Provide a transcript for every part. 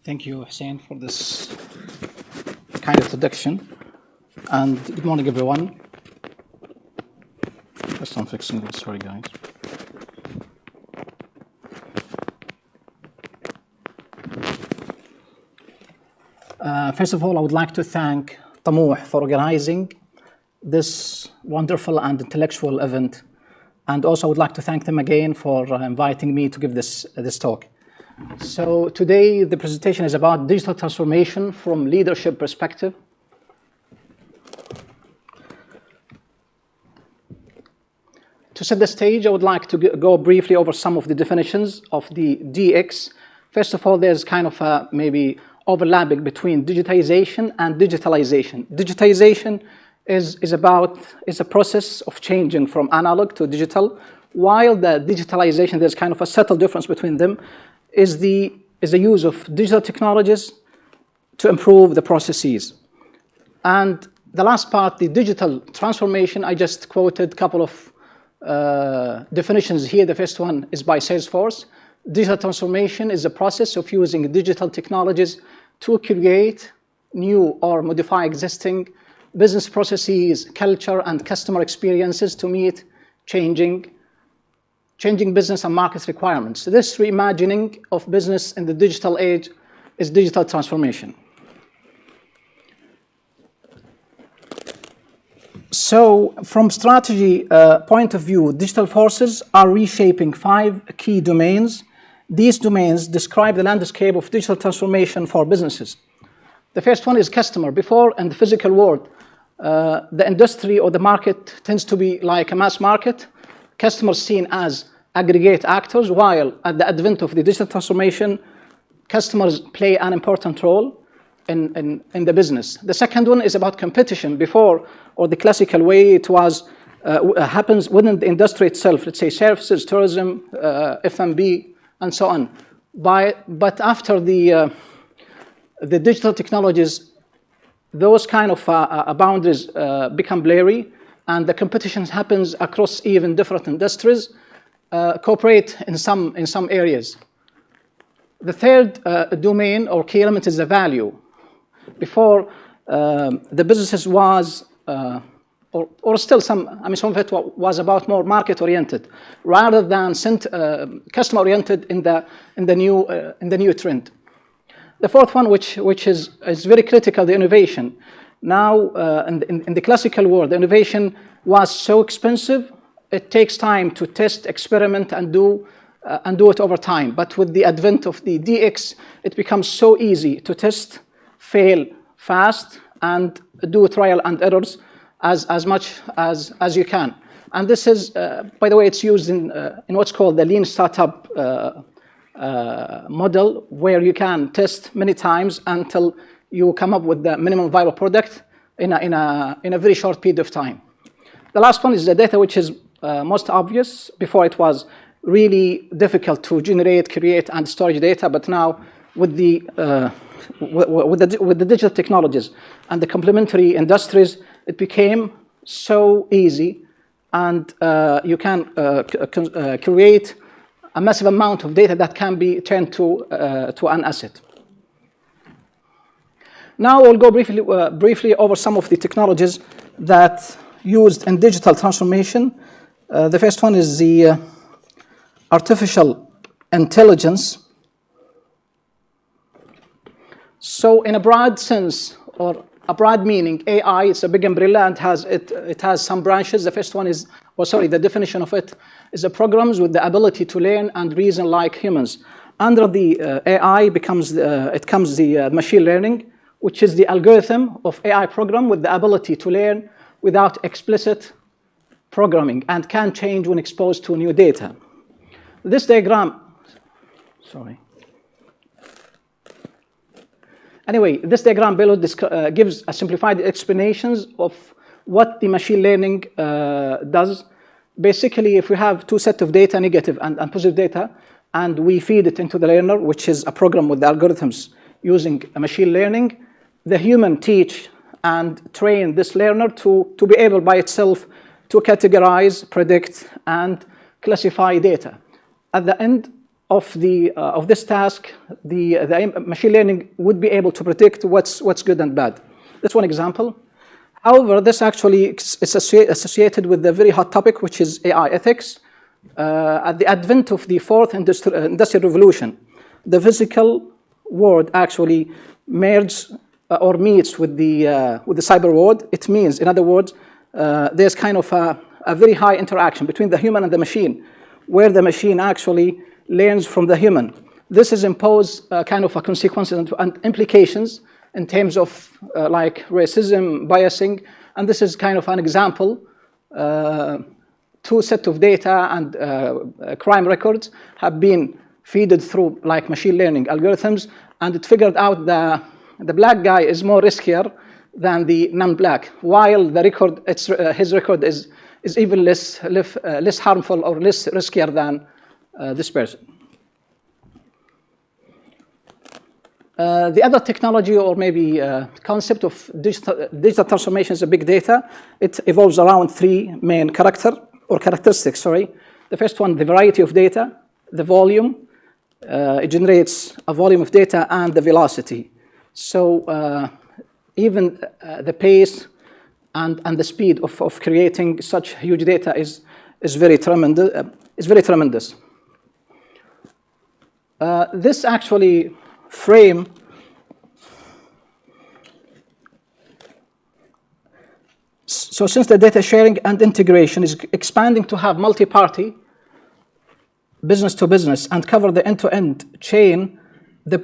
Thank you, Hussein, for this kind introduction. And good morning, everyone. Just I'm fixing this. Sorry, guys. First of all, I would like to thank Tamuh for organizing this wonderful and intellectual event. And also, I would like to thank them again for inviting me to give this talk. So today, the presentation is about digital transformation from leadership perspective. To set the stage, I would like to go briefly over some of the definitions of the DX. First of all, there's kind of a maybe overlapping between digitization and digitalization. Digitization is a process of changing from analog to digital, while the digitalization, there's kind of a subtle difference between them, is the use of digital technologies to improve the processes. And the last part, the digital transformation, I just quoted a couple of definitions here. The first one is by Salesforce. Digital transformation is the process of using digital technologies to create new or modify existing business processes, culture, and customer experiences to meet changing business and market requirements. This reimagining of business in the digital age is digital transformation. So from strategy point of view, digital forces are reshaping 5 key domains. These domains describe the landscape of digital transformation for businesses. The first one is customer. Before, in the physical world, the industry or the market tends to be like a mass market. Customers seen as aggregate actors, while at the advent of the digital transformation, customers play an important role in the business. The second one is about competition. Before, or the classical way, it was happens within the industry itself. Let's say services, tourism, F&B, and so on. But after the digital technologies, those kind of boundaries become blurry, and the competition happens across even different industries, cooperate in some areas. The third domain or key element is the value. Before, the businesses was, or still some of it was about more market-oriented rather than customer-oriented in the new trend. The fourth one, which is very critical, the innovation. Now, in the classical world, the innovation was so expensive. It takes time to test, experiment, and do it over time. But with the advent of the DX, it becomes so easy to test, fail fast, and do trial and errors as much as you can. And this is, by the way, it's used in what's called the lean startup model, where you can test many times until you come up with the minimum viable product in a very short period of time. The last one is the data, which is most obvious. Before, it was really difficult to generate, create, and store data, but now with the digital technologies and the complementary industries, it became so easy, and you can create a massive amount of data that can be turned to an asset. Now we'll go briefly over some of the technologies that used in digital transformation. The first one is the artificial intelligence. So in a broad sense, or a broad meaning, AI is a big umbrella and it has some branches. The first one is, the definition of it is the programs with the ability to learn and reason like humans. Under the AI comes the machine learning, which is the algorithm of AI program with the ability to learn without explicit programming and can change when exposed to new data. This diagram, Anyway, this diagram below gives a simplified explanations of what the machine learning does. Basically, if we have 2 sets of data, negative and positive data, and we feed it into the learner, which is a program with the algorithms using a machine learning, the human teach and train this learner to be able by itself to categorize, predict, and classify data. At the end, of this task, the machine learning would be able to predict what's good and bad. That's one example. However, this actually is associated with the very hot topic, which is AI ethics. At the advent of the fourth industrial revolution, the physical world actually merges or meets with the cyber world. It means, in other words, there's kind of a very high interaction between the human and the machine, where the machine actually learns from the human. This has imposed kind of a consequences and implications in terms of like racism, biasing, and this is kind of an example. Two sets of data and crime records have been fed through like machine learning algorithms, and it figured out the black guy is more riskier than the non-black, while the record, his record is even less harmful or less riskier than this person. The other technology or maybe concept of digital transformation is a big data. It evolves around three main characteristics. The first one, the variety of data, the volume. It generates a volume of data and the velocity. So even the pace and the speed of creating such huge data is very tremendous. This actually frame so since the data sharing and integration is expanding to have multi-party business to business and cover the end-to-end chain, this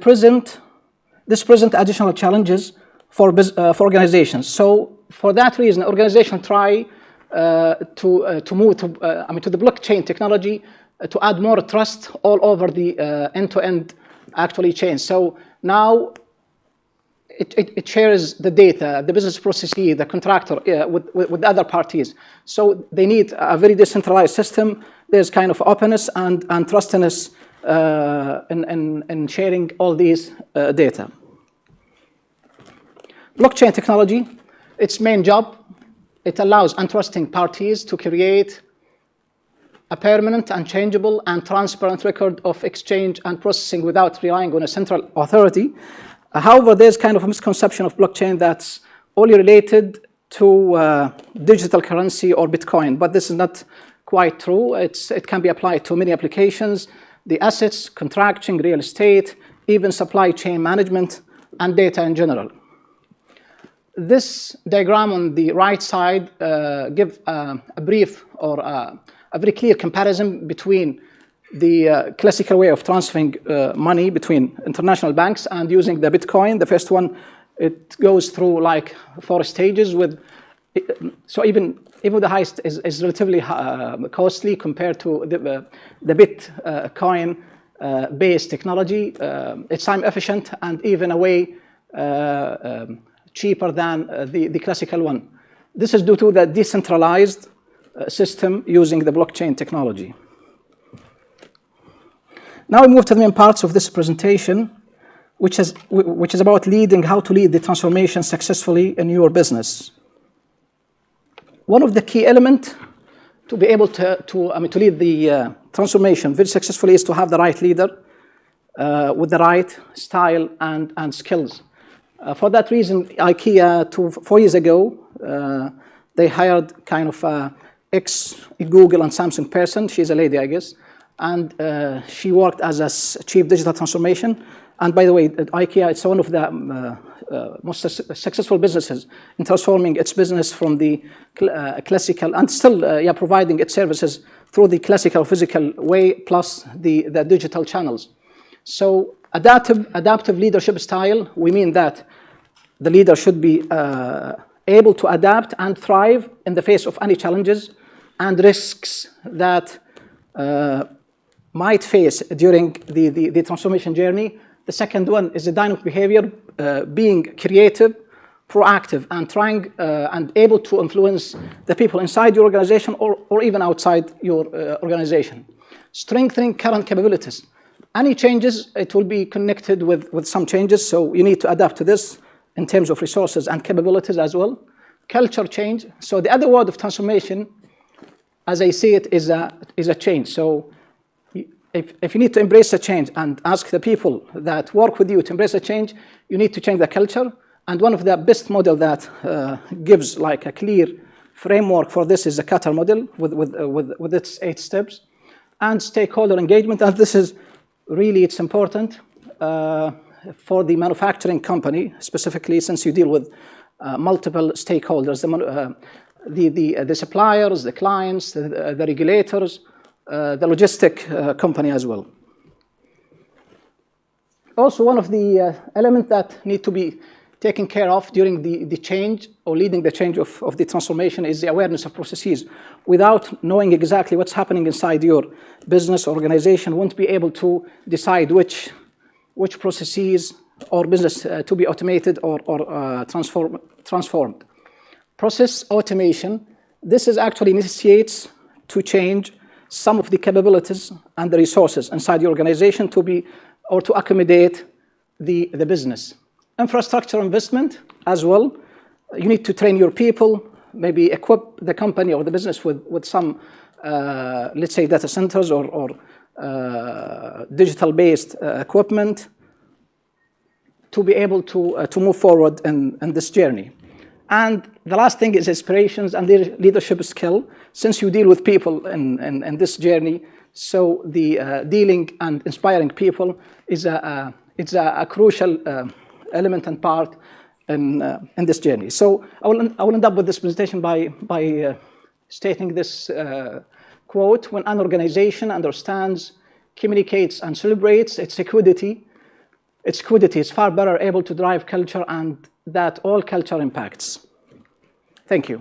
present additional challenges for organizations. So for that reason, organizations try to move to the blockchain technology to add more trust all over the end-to-end actually chain. So now it shares the data, the business processes, the contractor with other parties. So they need a very decentralized system. There's kind of openness and trustiness in sharing all these data. Blockchain technology, its main job, it allows untrusting parties to create a permanent, unchangeable, and transparent record of exchange and processing without relying on a central authority. However, there's kind of a misconception of blockchain that's only related to digital currency or Bitcoin, but this is not quite true. It can be applied to many applications, the assets, contracting, real estate, even supply chain management, and data in general. This diagram on the right side gives a brief or a very clear comparison between the classical way of transferring money between international banks and using the Bitcoin. The first one, it goes through like 4 stages with, so even the highest is relatively costly compared to the Bitcoin based technology. It's time efficient and even a way cheaper than the classical one. This is due to the decentralized system using the blockchain technology. Now we move to the main parts of this presentation, which is about how to lead the transformation successfully in your business. One of the key elements to be able to lead the transformation very successfully is to have the right leader with the right style and skills. For that reason, IKEA 4 years ago, they hired kind of ex-Google and Samsung person. She's a lady, I guess. And she worked as a chief digital transformation. And by the way, at IKEA, it's one of the most successful businesses in transforming its business from the classical and still providing its services through the classical physical way plus the digital channels. So adaptive leadership style, we mean that the leader should be able to adapt and thrive in the face of any challenges and risks that might face during the transformation journey. The second one is the dynamic behavior, being creative, proactive, and trying and able to influence the people inside your organization or even outside your organization. Strengthening current capabilities. Any changes, it will be connected with some changes, so you need to adapt to this in terms of resources and capabilities as well. Culture change. So the other word of transformation, as I see it, is a change. So if you need to embrace a change and ask the people that work with you to embrace a change, you need to change the culture. And one of the best model that gives like a clear framework for this is the Qatar model with its 8 steps. And stakeholder engagement, and this is really, it's important for the manufacturing company, specifically since you deal with multiple stakeholders, the suppliers, the clients, the regulators, the logistic company as well. Also, one of the elements that need to be taken care of during the change or leading the change of the transformation is the awareness of processes. Without knowing exactly what's happening inside your business organization, won't be able to decide which processes or business to be automated or transformed. Process automation, this is actually initiates to change some of the capabilities and the resources inside the organization to be or to accommodate the business. Infrastructure investment as well. You need to train your people, maybe equip the company or the business with some, let's say, data centers or digital-based equipment to be able to move forward in this journey. And the last thing is aspirations and leadership skill. Since you deal with people in this journey, so the dealing and inspiring people is it's a crucial element and part in this journey. So I will end up with this presentation by stating this quote: when an organization understands, communicates, and celebrates its equity is far better able to drive culture, and that all culture impacts. Thank you.